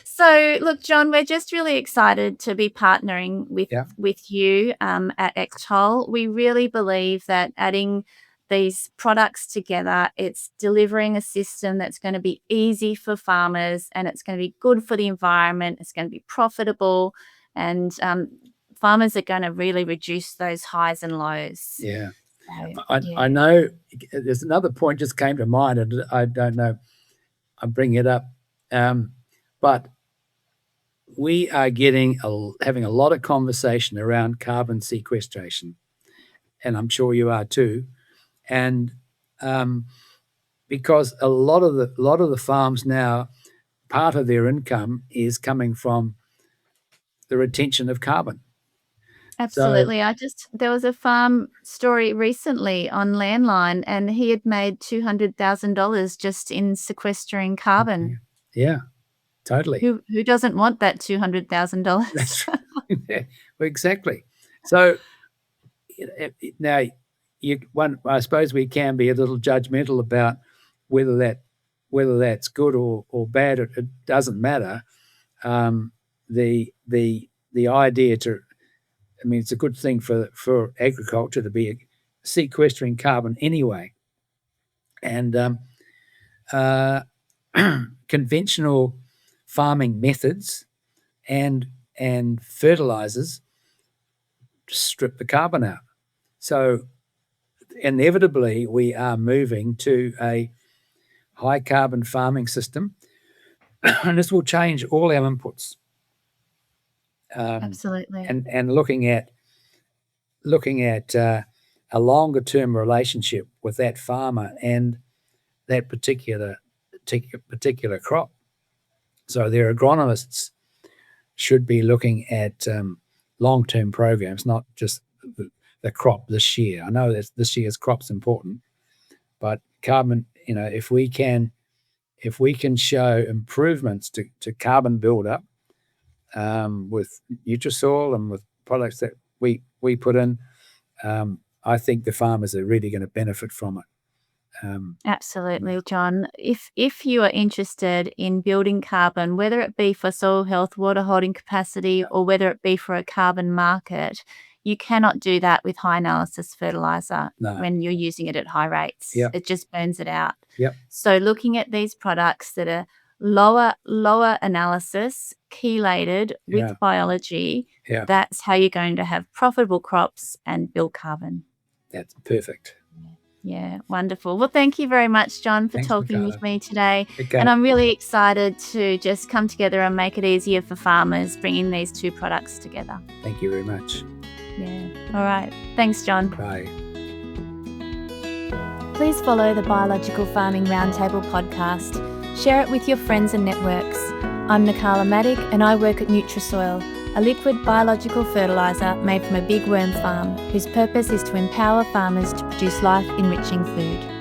So, look, John, we're just really excited to be partnering with you at ECTOL. We really believe that adding these products together, it's delivering a system that's going to be easy for farmers, and it's going to be good for the environment. It's going to be profitable, and farmers are going to really reduce those highs and lows. Yeah. I know there's another point just came to mind, and I don't know, I'm bringing it up, but we are having a lot of conversation around carbon sequestration, and I'm sure you are too. And because a lot of the farms now, part of their income is coming from the retention of carbon. So Absolutely. There was a farm story recently on Landline, and he had made $200,000 just in sequestering carbon. yeah, totally. Who doesn't want that $200,000? That's right. Yeah, well, exactly. So now, I suppose we can be a little judgmental about whether that's good or bad. It doesn't matter. The idea it's a good thing for agriculture to be sequestering carbon anyway, and conventional farming methods and fertilizers strip the carbon out. So inevitably, we are moving to a high carbon farming system, and this will change all our inputs. Absolutely. And looking at a longer term relationship with that farmer and that particular crop. So their agronomists should be looking at long term programs, not just the crop this year. I know that this year's crop's important, but carbon, if we can show improvements to carbon buildup with Nutrisoil and with products that we put in, I think the farmers are really going to benefit from it. Absolutely, John. If you are interested in building carbon, whether it be for soil health, water holding capacity, or whether it be for a carbon market, you cannot do that with high analysis fertilizer when you're using it at high rates. Yep. It just burns it out. Yep. So looking at these products that are lower analysis, chelated with biology, that's how you're going to have profitable crops and build carbon. That's perfect. Yeah, wonderful. Well, thank you very much, John, for talking with me today. Okay. And I'm really excited to just come together and make it easier for farmers, bringing these two products together. Thank you very much. Yeah. All right. Thanks, John. Bye. Please follow the Biological Farming RoundTable podcast. Share it with your friends and networks. I'm Nakala Maddock, and I work at Nutrisoil, a liquid biological fertiliser made from a big worm farm whose purpose is to empower farmers to produce life-enriching food.